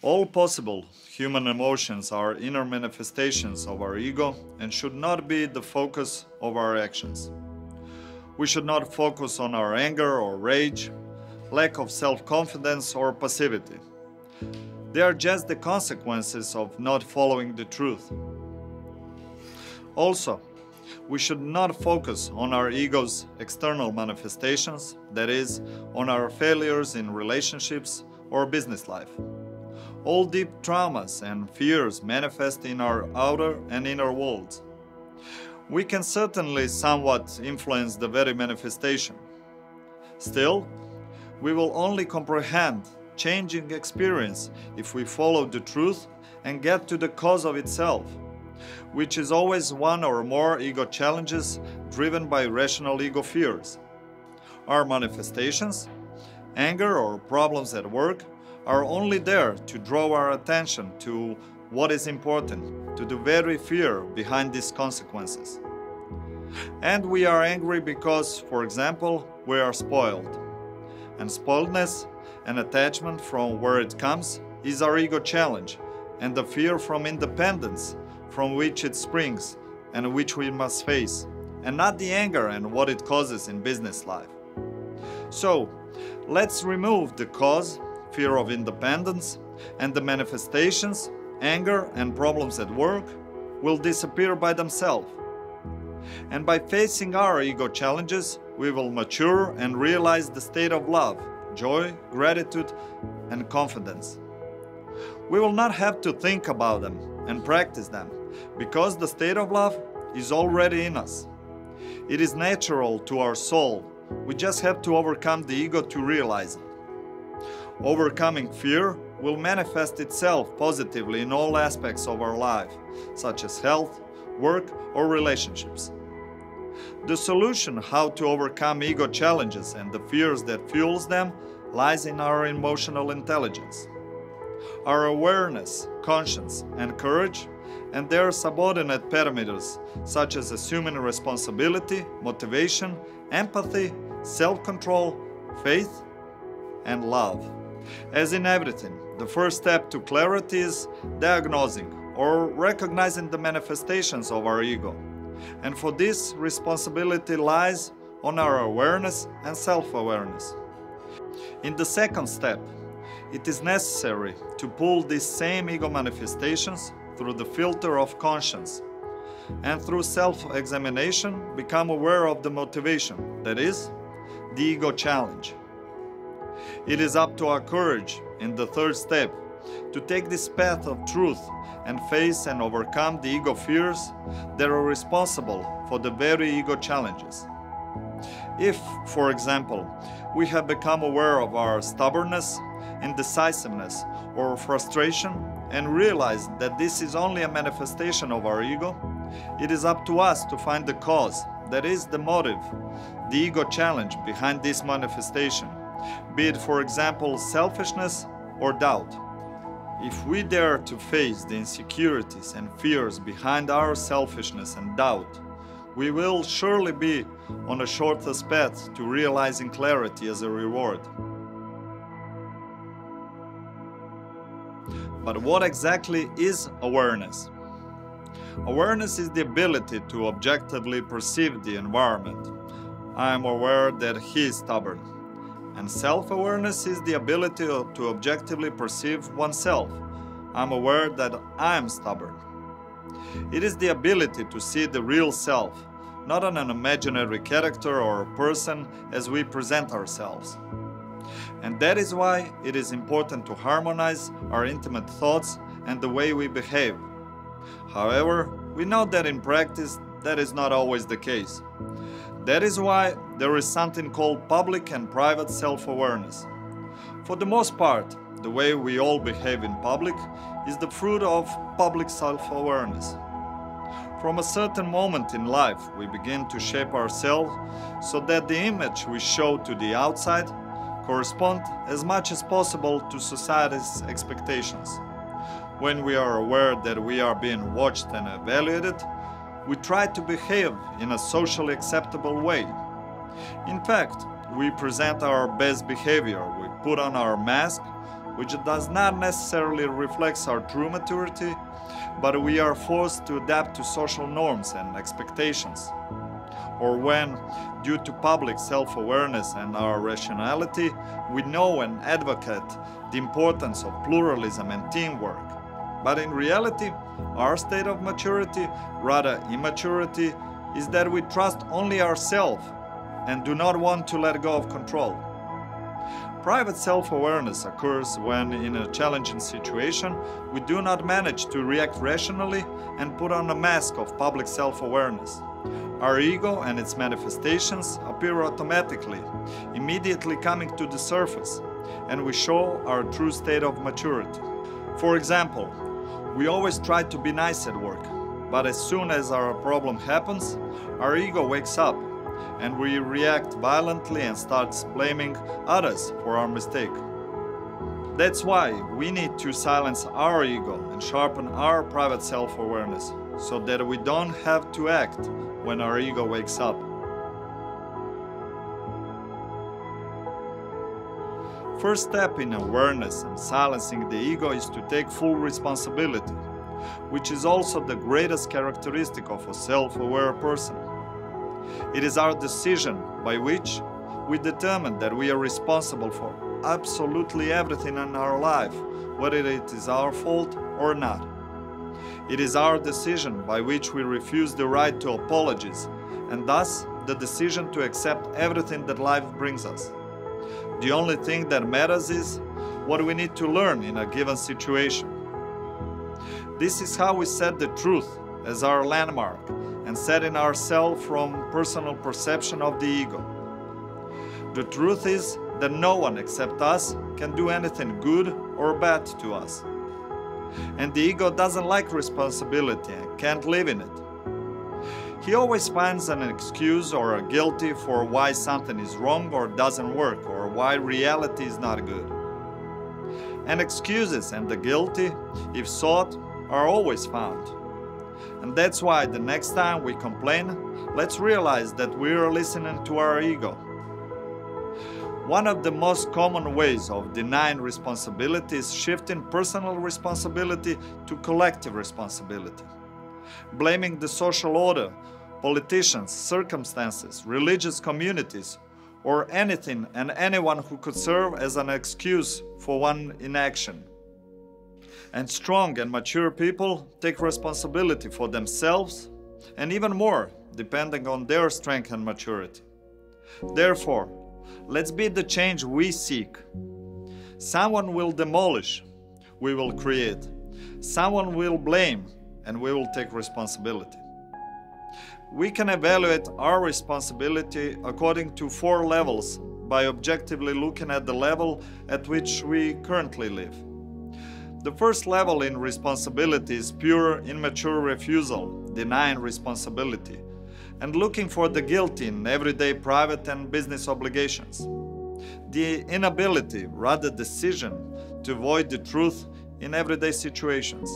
All possible human emotions are inner manifestations of our ego and should not be the focus of our actions. We should not focus on our anger or rage, lack of self-confidence or passivity. They are just the consequences of not following the truth. Also, we should not focus on our ego's external manifestations, that is, on our failures in relationships or business life. All deep traumas and fears manifest in our outer and inner worlds. We can certainly somewhat influence the very manifestation. Still, we will only comprehend changing experience if we follow the truth and get to the cause of itself, which is always one or more ego challenges driven by rational ego fears. Our manifestations, anger or problems at work, are only there to draw our attention to what is important, to the very fear behind these consequences. And we are angry because, for example, we are spoiled. And spoiledness and attachment from where it comes is our ego challenge, and the fear from independence from which it springs and which we must face, and not the anger and what it causes in business life. So, let's remove the cause, fear of independence, and the manifestations, anger and problems at work, will disappear by themselves. And by facing our ego challenges, we will mature and realize the state of love, joy, gratitude, and confidence. We will not have to think about them and practice them, because the state of love is already in us. It is natural to our soul. We just have to overcome the ego to realize it. Overcoming fear will manifest itself positively in all aspects of our life, such as health, work, or relationships. The solution how to overcome ego challenges and the fears that fuels them lies in our emotional intelligence. Our awareness, conscience, and courage, and their subordinate parameters such as assuming responsibility, motivation, empathy, self-control, faith, and love. As in everything, the first step to clarity is diagnosing or recognizing the manifestations of our ego. And for this, responsibility lies on our awareness and self-awareness. In the second step, it is necessary to pull these same ego manifestations through the filter of conscience, and through self-examination become aware of the motivation, that is, the ego challenge. It is up to our courage in the third step to take this path of truth and face and overcome the ego fears that are responsible for the very ego challenges. If, for example, we have become aware of our stubbornness, indecisiveness, or frustration and realize that this is only a manifestation of our ego, it is up to us to find the cause, that is, the motive, the ego challenge behind this manifestation, be it, for example, selfishness or doubt. If we dare to face the insecurities and fears behind our selfishness and doubt, we will surely be on the shortest path to realizing clarity as a reward. But what exactly is awareness? Awareness is the ability to objectively perceive the environment. I am aware that he is stubborn. And self-awareness is the ability to objectively perceive oneself. I'm aware that I am stubborn. It is the ability to see the real self, not an imaginary character or person as we present ourselves. And that is why it is important to harmonize our intimate thoughts and the way we behave. However, we know that in practice that is not always the case. That is why there is something called public and private self-awareness. For the most part, the way we all behave in public is the fruit of public self-awareness. From a certain moment in life, we begin to shape ourselves so that the image we show to the outside correspond as much as possible to society's expectations. When we are aware that we are being watched and evaluated, we try to behave in a socially acceptable way. In fact, we present our best behavior, we put on our mask, which does not necessarily reflect our true maturity, but we are forced to adapt to social norms and expectations. Or when, due to public self-awareness and our rationality, we know and advocate the importance of pluralism and teamwork. But in reality, our state of maturity, rather immaturity, is that we trust only ourselves and do not want to let go of control. Private self-awareness occurs when, in a challenging situation, we do not manage to react rationally and put on a mask of public self-awareness. Our ego and its manifestations appear automatically, immediately coming to the surface, and we show our true state of maturity. For example, we always try to be nice at work, but as soon as our problem happens, our ego wakes up, and we react violently and starts blaming others for our mistake. That's why we need to silence our ego and sharpen our private self-awareness, so that we don't have to act when our ego wakes up. First step in awareness and silencing the ego is to take full responsibility, which is also the greatest characteristic of a self-aware person. It is our decision by which we determine that we are responsible for absolutely everything in our life, whether it is our fault or not. It is our decision by which we refuse the right to apologies, and thus the decision to accept everything that life brings us. The only thing that matters is what we need to learn in a given situation. This is how we set the truth as our landmark and setting ourselves from personal perception of the ego. The truth is that no one except us can do anything good or bad to us. And the ego doesn't like responsibility and can't live in it. He always finds an excuse or a guilty for why something is wrong or doesn't work, or why reality is not good. And excuses and the guilty, if sought, are always found. And that's why the next time we complain, let's realize that we are listening to our ego. One of the most common ways of denying responsibility is shifting personal responsibility to collective responsibility. Blaming the social order, politicians, circumstances, religious communities, or anything and anyone who could serve as an excuse for one inaction. And strong and mature people take responsibility for themselves and even more, depending on their strength and maturity. Therefore, let's be the change we seek. Someone will demolish, we will create. Someone will blame, and we will take responsibility. We can evaluate our responsibility according to 4 levels by objectively looking at the level at which we currently live. The first level in responsibility is pure immature refusal, denying responsibility, and looking for the guilty in everyday private and business obligations. The inability, rather decision, to avoid the truth in everyday situations.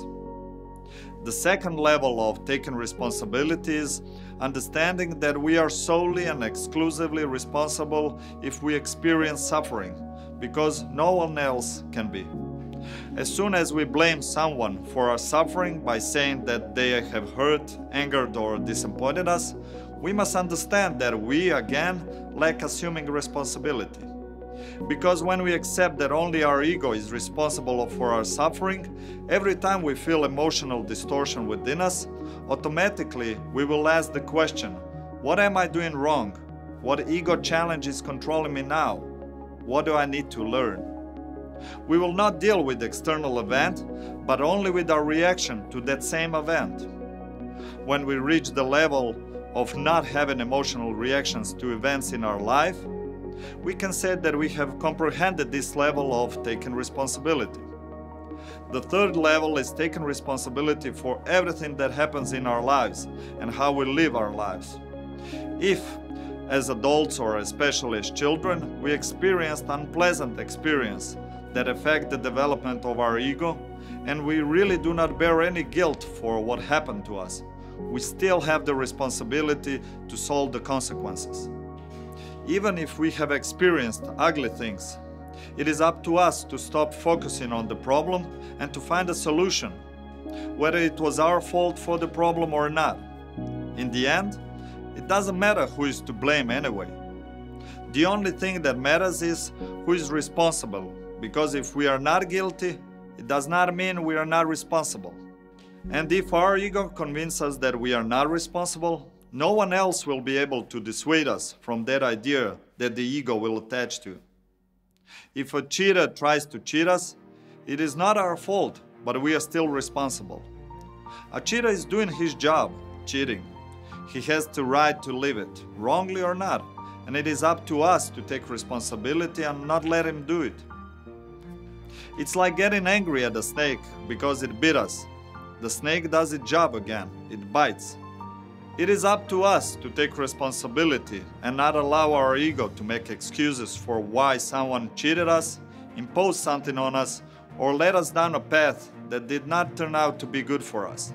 The second level of taking responsibility is understanding that we are solely and exclusively responsible if we experience suffering, because no one else can be. As soon as we blame someone for our suffering by saying that they have hurt, angered, or disappointed us, we must understand that we, again, lack assuming responsibility. Because when we accept that only our ego is responsible for our suffering, every time we feel emotional distortion within us, automatically we will ask the question, what am I doing wrong? What ego challenge is controlling me now? What do I need to learn? We will not deal with the external event, but only with our reaction to that same event. When we reach the level of not having emotional reactions to events in our life, we can say that we have comprehended this level of taking responsibility. The third level is taking responsibility for everything that happens in our lives and how we live our lives. If, as adults or especially as children, we experienced unpleasant experience that affect the development of our ego, and we really do not bear any guilt for what happened to us, we still have the responsibility to solve the consequences. Even if we have experienced ugly things, It is up to us to stop focusing on the problem and to find a solution, whether it was our fault for the problem or not. In the end, it doesn't matter who is to blame anyway. The only thing that matters is who is responsible, because if we are not guilty, it does not mean we are not responsible. And if our ego convinces us that we are not responsible, no one else will be able to dissuade us from that idea that the ego will attach to. If a cheater tries to cheat us, it is not our fault, but we are still responsible. A cheater is doing his job, cheating. He has the right to live it, wrongly or not, and it is up to us to take responsibility and not let him do it. It's like getting angry at the snake because it bit us. The snake does its job again, it bites. It is up to us to take responsibility and not allow our ego to make excuses for why someone cheated us, imposed something on us, or led us down a path that did not turn out to be good for us.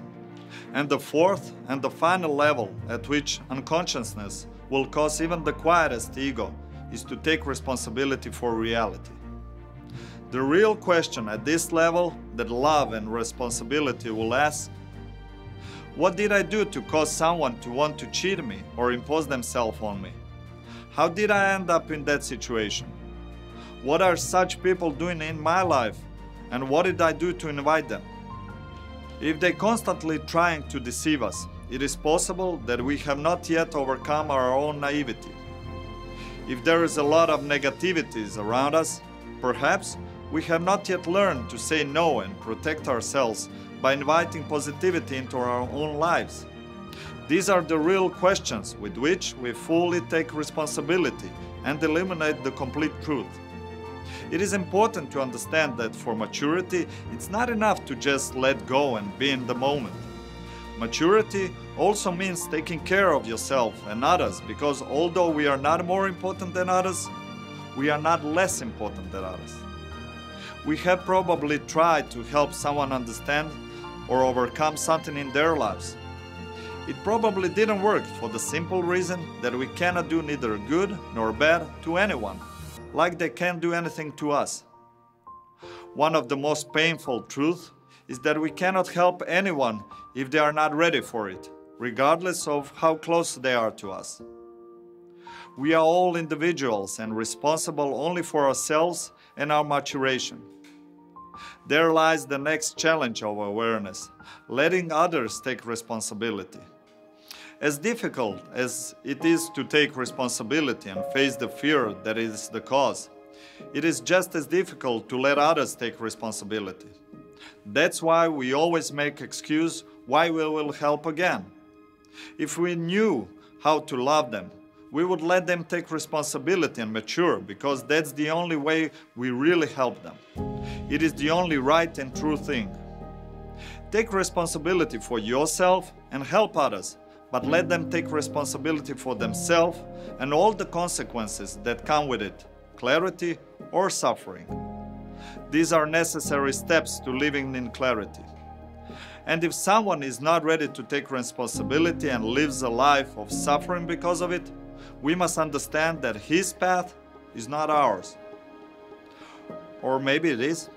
And the fourth and the final level at which unconsciousness will cause even the quietest ego is to take responsibility for reality. The real question at this level that love and responsibility will ask: what did I do to cause someone to want to cheat me or impose themselves on me? How did I end up in that situation? What are such people doing in my life, and what did I do to invite them? If they constantly trying to deceive us, it is possible that we have not yet overcome our own naivety. If there is a lot of negativities around us, perhaps we have not yet learned to say no and protect ourselves by inviting positivity into our own lives. These are the real questions with which we fully take responsibility and eliminate the complete truth. It is important to understand that for maturity, it's not enough to just let go and be in the moment. Maturity also means taking care of yourself and others, because although we are not more important than others, we are not less important than others. We have probably tried to help someone understand or overcome something in their lives. It probably didn't work for the simple reason that we cannot do neither good nor bad to anyone, like they can't do anything to us. One of the most painful truths is that we cannot help anyone if they are not ready for it, regardless of how close they are to us. We are all individuals and responsible only for ourselves and our maturation. There lies the next challenge of awareness, letting others take responsibility. As difficult as it is to take responsibility and face the fear that is the cause, it is just as difficult to let others take responsibility. That's why we always make excuse why we will help again. If we knew how to love them, we would let them take responsibility and mature, because that's the only way we really help them. It is the only right and true thing. Take responsibility for yourself and help others, but let them take responsibility for themselves and all the consequences that come with it, clarity or suffering. These are necessary steps to living in clarity. And if someone is not ready to take responsibility and lives a life of suffering because of it, we must understand that his path is not ours. Or maybe it is.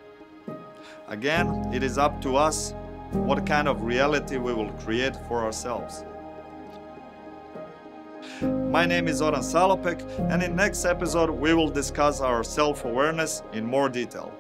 Again, it is up to us what kind of reality we will create for ourselves. My name is Zoran Salopek, and in next episode we will discuss our self-awareness in more detail.